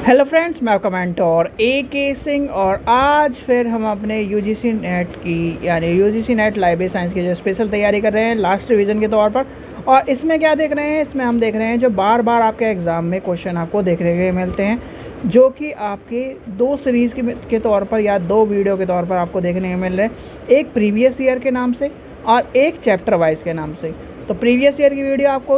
Hello friends, मैं आपका mentor AK Singh और आज फिर हम अपने UGC नेट की यानी UGC नेट लाइब्रेरी साइंस की जो स्पेशल तैयारी कर रहे हैं लास्ट रिवीजन के तौर पर। और इसमें क्या देख रहे हैं, इसमें हम देख रहे हैं जो बार बार आपके एग्ज़ाम में क्वेश्चन आपको देखने के मिलते हैं, जो कि आपके दो सीरीज़ के तौर पर या दो वीडियो के तौर पर आपको देखने को मिल रहे हैं। एक प्रीवियस ईयर के नाम से और एक चैप्टर वाइज के नाम से। तो प्रीवियस ईयर की वीडियो आपको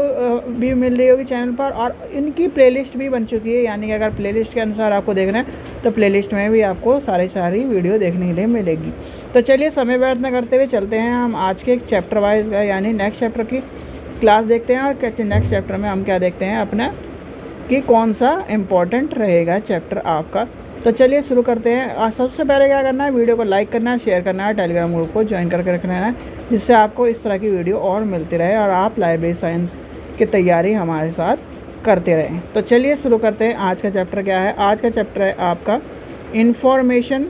भी मिल रही होगी चैनल पर और इनकी प्लेलिस्ट भी बन चुकी है, यानी कि अगर प्लेलिस्ट के अनुसार आपको देखना है तो प्लेलिस्ट में भी आपको सारी वीडियो देखने के लिए मिलेगी। तो चलिए समय व्यर्थ न करते हुए चलते हैं हम आज के चैप्टर वाइज यानी नेक्स्ट चैप्टर की क्लास देखते हैं। और नेक्स्ट चैप्टर में हम क्या देखते हैं अपना कि कौन सा इम्पोर्टेंट रहेगा चैप्टर आपका। तो चलिए शुरू करते हैं। और सबसे पहले क्या करना है, वीडियो को लाइक करना है, शेयर करना है, टेलीग्राम ग्रुप को ज्वाइन करके रखना है, जिससे आपको इस तरह की वीडियो और मिलती रहे और आप लाइब्रेरी साइंस की तैयारी हमारे साथ करते रहें। तो चलिए शुरू करते हैं। आज का चैप्टर क्या है? आज का चैप्टर है आपका इंफॉर्मेशन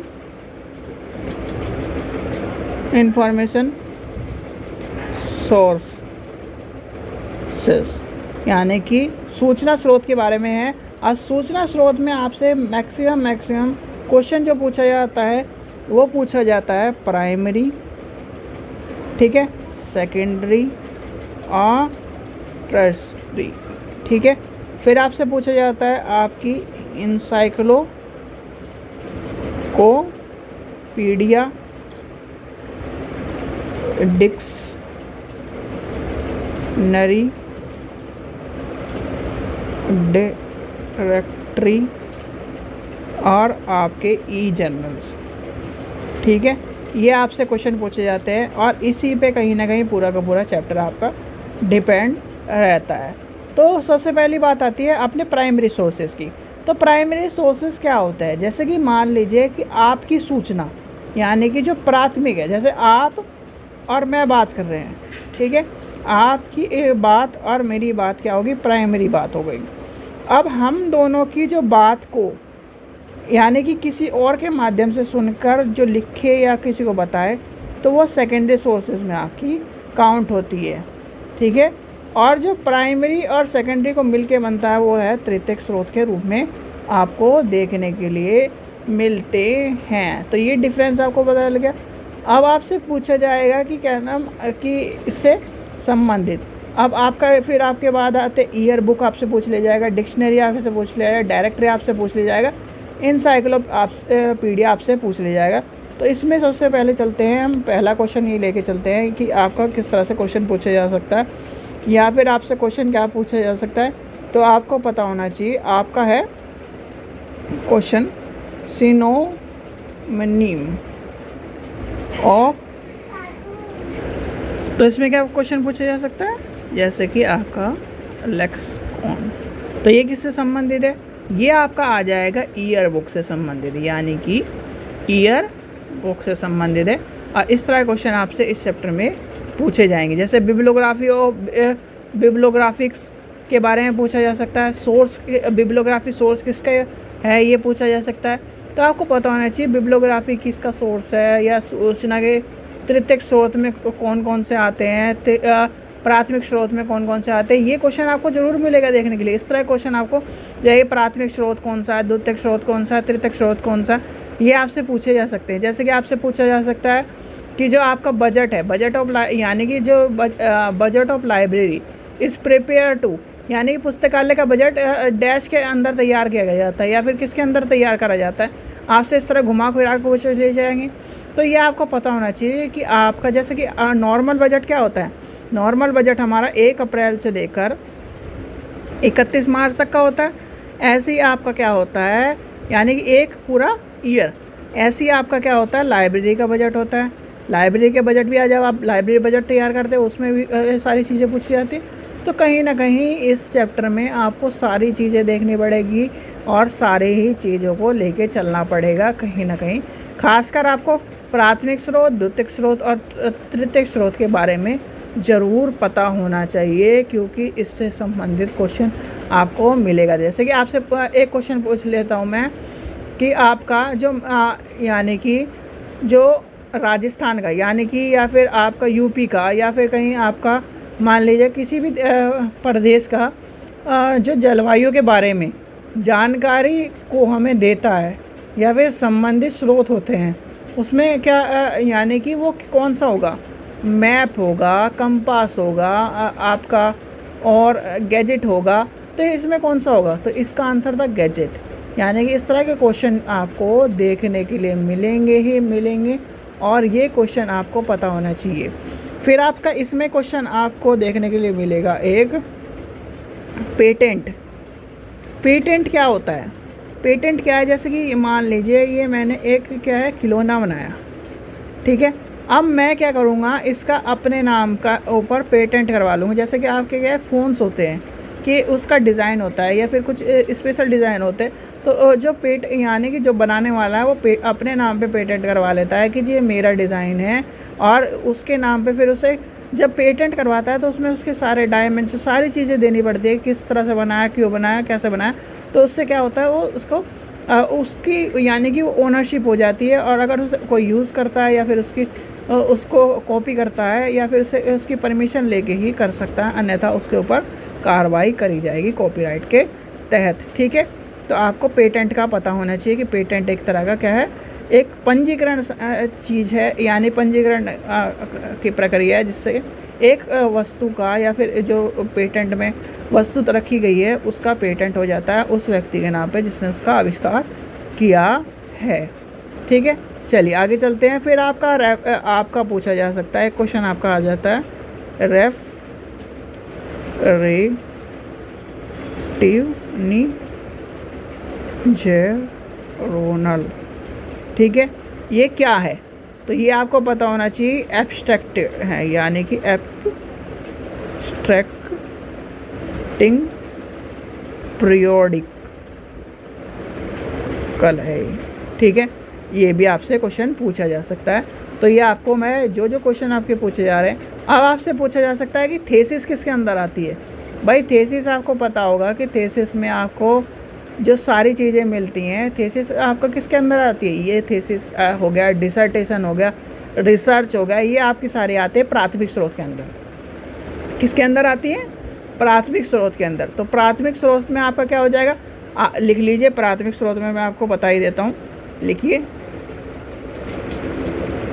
सोर्सेस, यानी कि सूचना स्रोत के बारे में है। और सूचना स्रोत में आपसे मैक्सिमम क्वेश्चन जो पूछा जाता है वो पूछा जाता है प्राइमरी, ठीक है, सेकेंडरी और टर्सरी, ठीक है। फिर आपसे पूछा जाता है आपकी इंसाइक्लोपीडिया, डिक्शनरी, डायरेक्टरी और आपके ई-जर्नल्स, ठीक है। ये आपसे क्वेश्चन पूछे जाते हैं और इसी पे कहीं ना कहीं पूरा का पूरा चैप्टर आपका डिपेंड रहता है। तो सबसे पहली बात आती है अपने प्राइमरी सोर्सेज की। तो प्राइमरी सोर्सेज क्या होता है? जैसे कि मान लीजिए कि आपकी सूचना यानी कि जो प्राथमिक है, जैसे आप और मैं बात कर रहे हैं, ठीक है, आपकी एक बात और मेरी बात क्या होगी? प्राइमरी बात हो गई। अब हम दोनों की जो बात को यानी कि किसी और के माध्यम से सुनकर जो लिखे या किसी को बताए तो वो सेकेंडरी सोर्सेज में आपकी काउंट होती है, ठीक है। और जो प्राइमरी और सेकेंडरी को मिलके बनता है वो है तृतीयक स्रोत के रूप में आपको देखने के लिए मिलते हैं। तो ये डिफरेंस आपको पता लग गया। अब आपसे पूछा जाएगा कि क्या नाम कि इससे संबंधित। अब आपका फिर आपके बाद आते ईयर बुक आपसे पूछ लिया जाएगा, डिक्शनरी आपसे पूछ लिया जाएगा, डायरेक्टरी आपसे पूछ लिया जाएगा, इंसाइक्लोपीडिया आपसे पूछ लिया जाएगा। तो इसमें सबसे पहले चलते हैं हम, पहला क्वेश्चन ये लेके चलते हैं कि आपका किस तरह से क्वेश्चन पूछा जा सकता है या फिर आपसे क्वेश्चन क्या पूछा जा सकता है। तो आपको पता होना चाहिए आपका है क्वेश्चन सिनोनिम ऑफ। तो इसमें क्या क्वेश्चन पूछा जा सकता है? जैसे कि आपका लेक्सिकॉन। तो ये किससे संबंधित है? ये आपका आ जाएगा ईयर बुक से संबंधित, यानी कि ईयर बुक से संबंधित है। और इस तरह क्वेश्चन आपसे इस चैप्टर में पूछे जाएंगे। जैसे बिब्लियोग्राफी और बिब्लियोग्राफिक्स के बारे में पूछा जा सकता है। सोर्स, बिब्लियोग्राफी सोर्स किसका है ये पूछा जा सकता है। तो आपको पता होना चाहिए बिब्लियोग्राफी किसका सोर्स है, या सूचना के तृतीयक स्रोत में कौन कौन से आते हैं, प्राथमिक स्रोत में कौन कौन से आते हैं। ये क्वेश्चन आपको जरूर मिलेगा देखने के लिए। इस तरह क्वेश्चन आपको जैसे प्राथमिक स्रोत कौन सा है, द्वितीयक स्रोत कौन सा है, तृतीयक स्रोत कौन सा, ये आपसे पूछे जा सकते हैं। जैसे कि आपसे पूछा जा सकता है कि जो आपका बजट है, बजट ऑफ यानी कि जो budget of library is prepare to, यानी कि पुस्तकालय का बजट डैश के अंदर तैयार किया जाता है या फिर किसके अंदर तैयार करा जाता है। आपसे इस तरह घुमा फिरा के पूछ ले जाएंगे। तो ये आपको पता होना चाहिए कि आपका जैसे कि नॉर्मल बजट क्या होता है। नॉर्मल बजट हमारा 1 अप्रैल से लेकर 31 मार्च तक का होता है। ऐसे ही आपका क्या होता है, यानी कि एक पूरा ईयर। ऐसे ही आपका क्या होता है, लाइब्रेरी का बजट होता है। लाइब्रेरी के बजट भी जब आप लाइब्रेरी बजट तैयार करते हैं उसमें भी सारी चीज़ें पूछी जाती हैं। तो कहीं ना कहीं इस चैप्टर में आपको सारी चीज़ें देखनी पड़ेगी और सारे ही चीज़ों को लेके चलना पड़ेगा कहीं ना कहीं। खासकर आपको प्राथमिक स्रोत, द्वितीयक स्रोत और तृतीयक स्रोत के बारे में ज़रूर पता होना चाहिए, क्योंकि इससे संबंधित क्वेश्चन आपको मिलेगा। जैसे कि आपसे एक क्वेश्चन पूछ लेता हूँ मैं कि आपका जो यानी कि जो राजस्थान का, यानी कि या फिर आपका यूपी का, या फिर कहीं आपका मान लीजिए किसी भी प्रदेश का जो जलवायु के बारे में जानकारी को हमें देता है या फिर संबंधित स्रोत होते हैं, उसमें क्या यानी कि वो कौन सा होगा, मैप होगा, कंपास होगा आपका, और गैजेट होगा, तो इसमें कौन सा होगा, तो इसका आंसर था गैजेट। यानी कि इस तरह के क्वेश्चन आपको देखने के लिए मिलेंगे ही मिलेंगे, और ये क्वेश्चन आपको पता होना चाहिए। फिर आपका इसमें क्वेश्चन आपको देखने के लिए मिलेगा एक पेटेंट। पेटेंट क्या होता है, पेटेंट क्या है, जैसे कि मान लीजिए ये मैंने एक क्या है खिलौना बनाया, ठीक है, अब मैं क्या करूँगा, इसका अपने नाम का ऊपर पेटेंट करवा लूँगा। जैसे कि आपके क्या फ़ोन्स होते हैं कि उसका डिज़ाइन होता है या फिर कुछ स्पेशल डिज़ाइन होते हैं, तो जो यानी कि जो बनाने वाला है वो अपने नाम पे पेटेंट करवा लेता है कि जी ये मेरा डिज़ाइन है, और उसके नाम पे फिर उसे जब पेटेंट करवाता है तो उसमें उसके सारे डायमेंशन सारी चीज़ें देनी पड़ती है, किस तरह से बनाया, क्यों बनाया, कैसे बनाया। तो उससे क्या होता है, वो उसको उसकी यानी कि वो ओनरशिप हो जाती है, और अगर उसे कोई यूज़ करता है या फिर उसको कॉपी करता है या फिर उसकी परमिशन लेके ही कर सकता है, अन्यथा उसके ऊपर कार्रवाई करी जाएगी कॉपीराइट के तहत, ठीक है। तो आपको पेटेंट का पता होना चाहिए कि पेटेंट एक तरह का क्या है, एक पंजीकरण चीज़ है, यानी पंजीकरण की प्रक्रिया है जिससे एक वस्तु का या फिर जो पेटेंट में वस्तु रखी गई है उसका पेटेंट हो जाता है उस व्यक्ति के नाम पे जिसने उसका आविष्कार किया है, ठीक है। चलिए आगे चलते हैं। फिर आपका पूछा जा सकता है क्वेश्चन, आपका आ जाता है रेफरेटिवनिजेरोनल, ठीक है, ये क्या है, तो ये आपको पता होना चाहिए एब्स्ट्रैक्ट है, यानी कि एब्स्ट्रैक्टिंग पीरियोडिकल है, ठीक है। ये भी आपसे क्वेश्चन पूछा जा सकता है। तो ये आपको मैं जो क्वेश्चन आपके पूछे जा रहे हैं, अब आपसे पूछा जा सकता है कि थीसिस किसके अंदर आती है। भाई थीसिस आपको पता होगा कि थीसिस में आपको जो सारी चीज़ें मिलती हैं, थीसिस आपका किसके अंदर आती है, ये थीसिस हो गया, डिसर्टेशन हो गया, रिसर्च हो गया, ये आपकी सारी आते हैं प्राथमिक स्रोत के अंदर। किसके अंदर आती है, प्राथमिक स्रोत के अंदर। तो प्राथमिक स्रोत में आपका क्या हो जाएगा, लिख लीजिए, प्राथमिक स्रोत में मैं आपको बता ही देता हूँ, लिखिए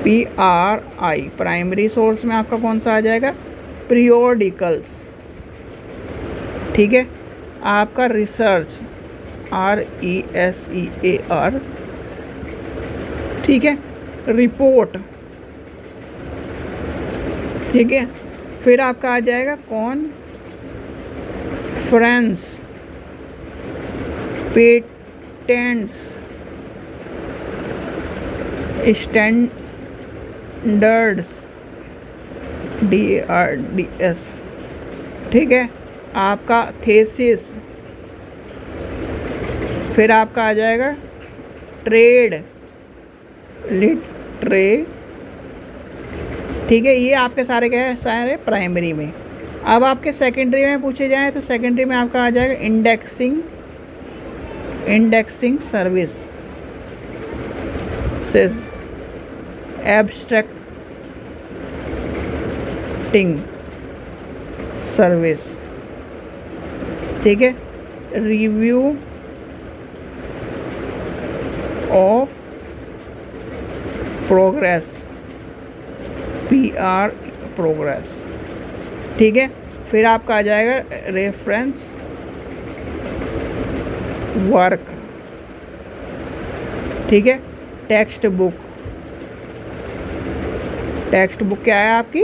PRI, प्राइमरी सोर्स में आपका कौन सा आ जाएगा, पीरियोडिकल्स, ठीक है। आपका रिसर्च RESEAR, ठीक है, रिपोर्ट, ठीक है। फिर आपका आ जाएगा कॉन्फ्रेंस, पेटेंट्स, स्टैंडर्ड्स DARDS, ठीक है। आपका थीसिस, फिर आपका आ जाएगा ट्रेड लिटरे, ठीक है। ये आपके सारे क्या है, सारे प्राइमरी में। अब आपके सेकेंडरी में पूछे जाएँ तो सेकेंडरी में आपका आ जाएगा इंडेक्सिंग सर्विस, एब्स्ट्रैक्टिंग सर्विस, ठीक है। Review of progress, PR progress, ठीक है। फिर आपका आ जाएगा रेफरेंस वर्क, ठीक है। टेक्स्ट बुक, टेक्स्ट बुक क्या है आपकी,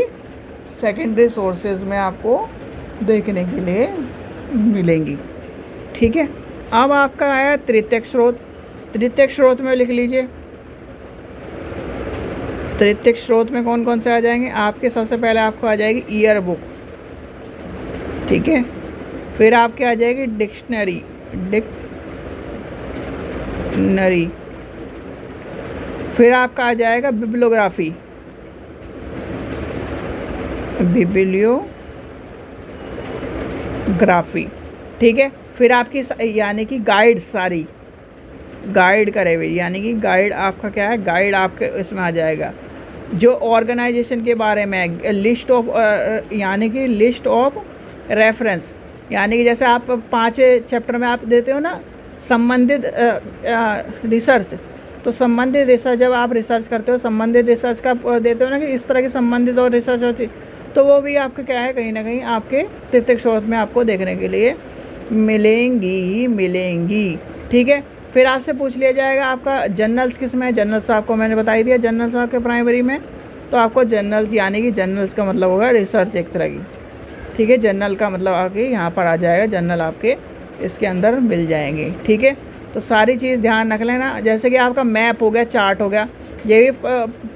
सेकेंडरी सोर्सेज में आपको देखने के लिए मिलेंगी, ठीक है। अब आपका आया तृतीयक स्रोत, तृतीयक स्रोत में लिख लीजिए, तृतीयक स्रोत में कौन कौन से आ जाएंगे आपके, सबसे पहले आपको आ जाएगी ईयर बुक, ठीक है। फिर आपके आ जाएगी डिक्शनरी, फिर आपका आ जाएगा बिब्लियोग्राफी, ठीक है। फिर आपकी यानी कि गाइड, सारी गाइड करे हुए, यानी कि गाइड आपका क्या है, गाइड आपके इसमें आ जाएगा। जो ऑर्गेनाइजेशन के बारे में लिस्ट ऑफ, यानी कि लिस्ट ऑफ रेफरेंस, यानी कि जैसे आप 5वें चैप्टर में आप देते हो ना संबंधित रिसर्च, तो संबंधित रिसर्च जब आप रिसर्च करते हो, संबंधित रिसर्च का देते हो ना कि इस तरह की संबंधित और रिसर्च होती, तो वो भी आपके क्या है, कहीं ना कहीं आपके तृतीयक स्रोत में आपको देखने के लिए मिलेंगी ही मिलेंगी। ठीक है, फिर आपसे पूछ लिया जाएगा आपका जर्नल्स किस में है। जर्नल्स आपको मैंने बता ही दिया, जर्नल्स आपके प्राइमरी में, तो आपको जर्नल्स यानी कि जर्नल्स का मतलब होगा रिसर्च एक तरह की। ठीक है, जर्नल का मतलब आके यहाँ पर आ जाएगा, जर्नल आपके इसके अंदर मिल जाएंगे। ठीक है, तो सारी चीज़ ध्यान रख लेना। जैसे कि आपका मैप हो गया, चार्ट हो गया, ये भी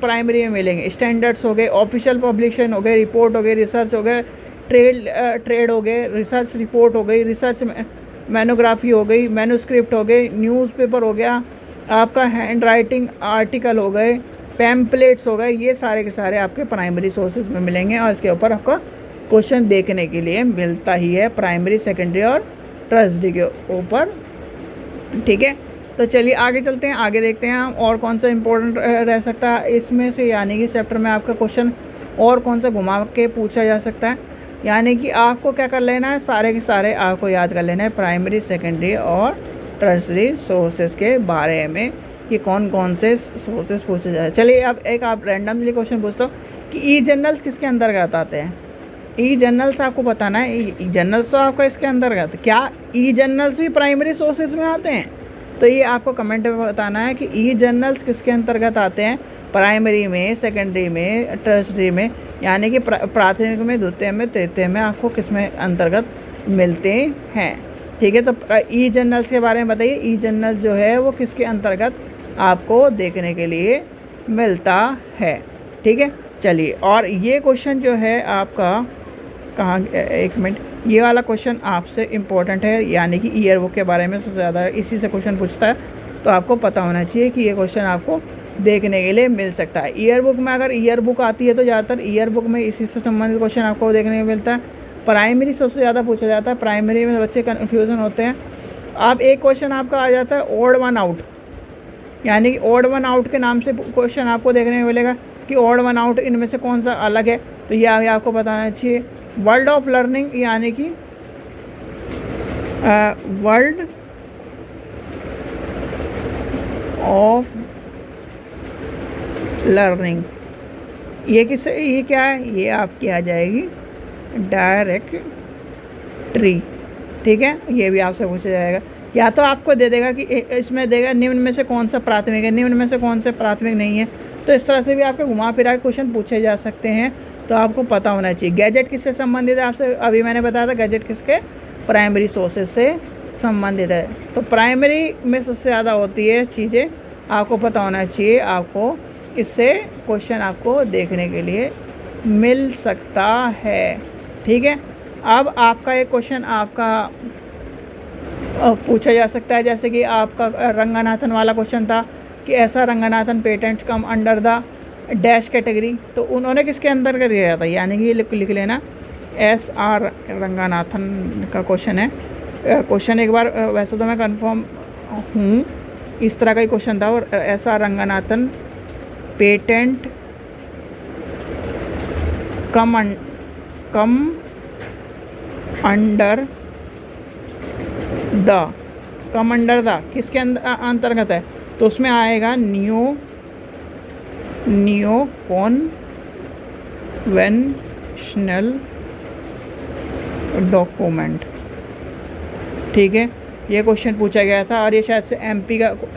प्राइमरी में मिलेंगे। स्टैंडर्ड्स हो गए, ऑफिशियल पब्लिकेशन हो गए, रिपोर्ट हो गई, रिसर्च हो गए, ट्रेड हो गए, रिसर्च रिपोर्ट हो गई, रिसर्च मैनोग्राफी हो गई, मैन्युस्क्रिप्ट हो गई, न्यूज़पेपर हो गया, आपका हैंड राइटिंग आर्टिकल हो गए, पैम्पलेट्स हो गए, ये सारे के सारे आपके प्राइमरी सोर्सेज में मिलेंगे और इसके ऊपर आपका क्वेश्चन देखने के लिए मिलता ही है, प्राइमरी, सेकेंडरी और टर्सरी के ऊपर। ठीक है, तो चलिए आगे चलते हैं, आगे देखते हैं हम और कौन सा इंपॉर्टेंट रह सकता है इसमें से, यानी कि चैप्टर में आपका क्वेश्चन और कौन सा घुमा के पूछा जा सकता है। यानी कि आपको क्या कर लेना है, सारे के सारे आपको याद कर लेना है प्राइमरी, सेकेंडरी और टर्सरी सोर्सेज के बारे में कि कौन कौन से सोर्सेज पूछे जाए। चलिए अब एक आप रैंडमली क्वेश्चन पूछता हूँ कि ई जर्नल्स किसके अंतर्गत आते हैं। ई जर्नल्स आपको बताना है, ई जर्नल्स तो आपका इसके अंतर्गत, क्या ई जर्नल्स भी प्राइमरी सोर्सेज में आते हैं? तो ये आपको कमेंट में बताना है कि ई जर्नल्स किसके अंतर्गत आते हैं, प्राइमरी में, सेकेंडरी में, टर्सरी में, यानी कि प्राथमिक में, द्वितीय में, तृतीय में आपको किस में अंतर्गत मिलते हैं। ठीक है, तो ई जर्नल्स के बारे में बताइए, ई जर्नल्स जो है वो किसके अंतर्गत आपको देखने के लिए मिलता है। ठीक है, चलिए और ये क्वेश्चन जो है आपका कहाँ, एक मिनट, ये वाला क्वेश्चन आपसे इम्पोर्टेंट है, यानी कि ईयर बुक के बारे में सबसे ज़्यादा इसी से क्वेश्चन पूछता है, तो आपको पता होना चाहिए कि ये क्वेश्चन आपको देखने के लिए मिल सकता है। ईयर बुक में अगर ईयर बुक आती है तो ज़्यादातर ईयर बुक में इसी से संबंधित क्वेश्चन आपको देखने को मिलता है। प्राइमरी सबसे ज़्यादा पूछा जाता है, प्राइमरी में बच्चे कन्फ्यूज़न होते हैं। अब एक क्वेश्चन आपका आ जाता है ऑड वन आउट, यानी कि ऑड वन आउट के नाम से क्वेश्चन आपको देखने को मिलेगा कि ऑड वन आउट इनमें से कौन सा अलग है, तो ये आपको बताना चाहिए। वर्ल्ड ऑफ लर्निंग, यानी कि वर्ल्ड ऑफ लर्निंग, ये किससे, ये क्या है, ये आपकी आ जाएगी डायरेक्टरी। ठीक है, ये भी आपसे पूछा जाएगा, या तो आपको दे देगा कि इसमें देगा निम्न में से कौन सा प्राथमिक है, निम्न में से कौन से प्राथमिक नहीं है, तो इस तरह से भी आपके घुमा फिरा के क्वेश्चन पूछे जा सकते हैं, तो आपको पता होना चाहिए। गैजेट किससे संबंधित है, आपसे अभी मैंने बताया था, गैजेट किसके, प्राइमरी सोर्सेज से संबंधित है। तो प्राइमरी में सबसे ज़्यादा होती है चीज़ें, आपको पता होना चाहिए, आपको इससे क्वेश्चन आपको देखने के लिए मिल सकता है। ठीक है, अब आपका एक क्वेश्चन आपका पूछा जा सकता है, जैसे कि आपका रंगनाथन वाला क्वेश्चन था कि ऐसा Ranganathan patent come under the dash category, तो उन्होंने किसके अंतर्गत दिया था, यानी कि ये लिख लेना, SR रंगनाथन का क्वेश्चन है। क्वेश्चन एक बार वैसे तो मैं कंफर्म हूँ, इस तरह का ही क्वेश्चन था, और SR Ranganathan patent come under the किसके अंतर्गत है, तो उसमें आएगा नियो कॉन्वेंशनल डॉक्यूमेंट। ठीक है, ये क्वेश्चन पूछा गया था और ये शायद से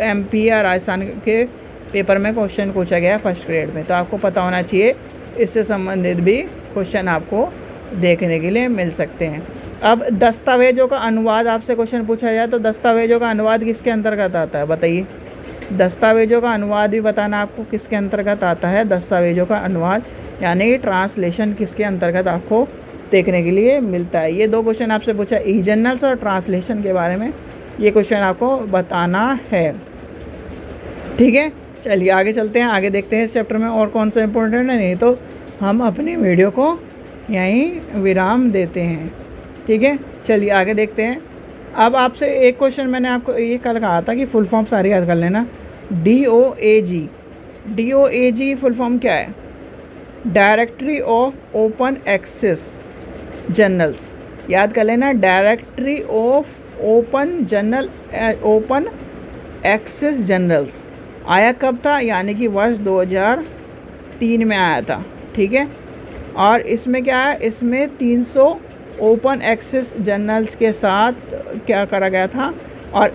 MP या राजस्थान के पेपर में क्वेश्चन पूछा गया फर्स्ट ग्रेड में, तो आपको पता होना चाहिए, इससे संबंधित भी क्वेश्चन आपको देखने के लिए मिल सकते हैं। अब दस्तावेजों का अनुवाद आपसे क्वेश्चन पूछा जाए, तो दस्तावेजों का अनुवाद किसके अंतर्गत आता है, बताइए। दस्तावेजों का अनुवाद भी बताना आपको किसके अंतर्गत आता है, दस्तावेजों का अनुवाद यानी ट्रांसलेशन किसके अंतर्गत आपको देखने के लिए मिलता है। ये दो क्वेश्चन आपसे पूछा ई जर्नल्स और ट्रांसलेशन के बारे में, ये क्वेश्चन आपको बताना है। ठीक है, चलिए आगे चलते हैं, आगे देखते हैं इस चैप्टर में और कौन सा इम्पोर्टेंट है, नहीं तो हम अपनी वीडियो को यहीं विराम देते हैं। ठीक है, चलिए आगे देखते हैं। अब आपसे एक क्वेश्चन मैंने आपको ये कल कहा था कि फुल फॉर्म सारी याद कर लेना। DOAG फुल फॉर्म क्या है, directory of open access journals, याद कर लेना, directory of open access journals आया कब था, यानी कि वर्ष 2003 में आया था, ठीक है। और इसमें क्या है, इसमें 300 ओपन एक्सेस जर्नल्स के साथ क्या करा गया था, और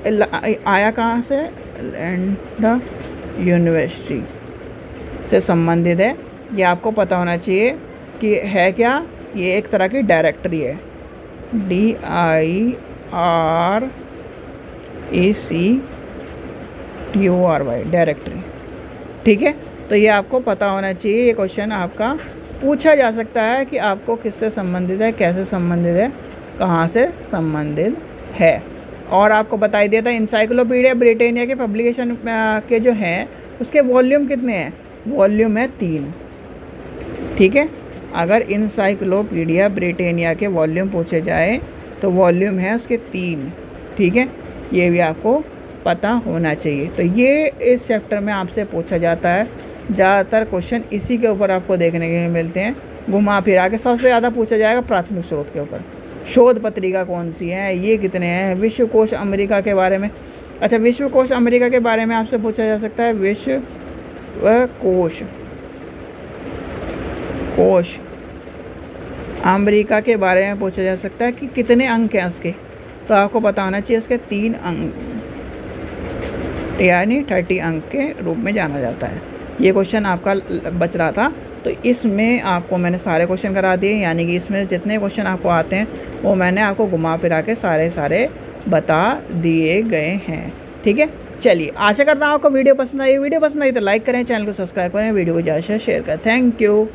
आया कहाँ से, लैंडा यूनिवर्सिटी से संबंधित है। ये आपको पता होना चाहिए कि है क्या, ये एक तरह की डायरेक्टरी है, DIRECTORY डायरेक्टरी, ठीक है। तो ये आपको पता होना चाहिए। ये क्वेश्चन आपका पूछा जा सकता है कि आपको किससे संबंधित है, कैसे संबंधित है, कहाँ से संबंधित है। और आपको बताई दिया था इंसाइक्लोपीडिया ब्रिटानिया के पब्लिकेशन के जो हैं उसके वॉल्यूम कितने हैं, वॉल्यूम है 3, ठीक है। अगर इंसाइक्लोपीडिया ब्रिटानिया के वॉल्यूम पूछे जाए तो वॉल्यूम है उसके 3, ठीक है। ये भी आपको पता होना चाहिए। तो ये इस चैप्टर में आपसे पूछा जाता है। ज़्यादातर क्वेश्चन इसी के ऊपर आपको देखने के लिए मिलते हैं, घुमा फिरा के। सबसे ज़्यादा पूछा जाएगा प्राथमिक स्रोत के ऊपर, शोध पत्रिका कौन सी है, ये कितने हैं, विश्व कोश अमेरिका के बारे में। अच्छा, विश्व कोश अमेरिका के बारे में आपसे पूछा जा सकता है, विश्व कोश अमेरिका के बारे में पूछा जा सकता है कि कितने अंक हैं उसके। तो आपको पता होना चाहिए इसके 3 अंक, यानी 30 अंक के रूप में जाना जाता है। ये क्वेश्चन आपका बच रहा था, तो इसमें आपको मैंने सारे क्वेश्चन करा दिए, यानी कि इसमें जितने क्वेश्चन आपको आते हैं वो मैंने आपको घुमा फिरा के सारे बता दिए गए हैं, ठीक है। चलिए, आशा करता हूँ आपको वीडियो पसंद आई। वीडियो पसंद आई तो लाइक करें, चैनल को सब्सक्राइब करें, वीडियो को ज़्यादा से शेयर करें। Thank you.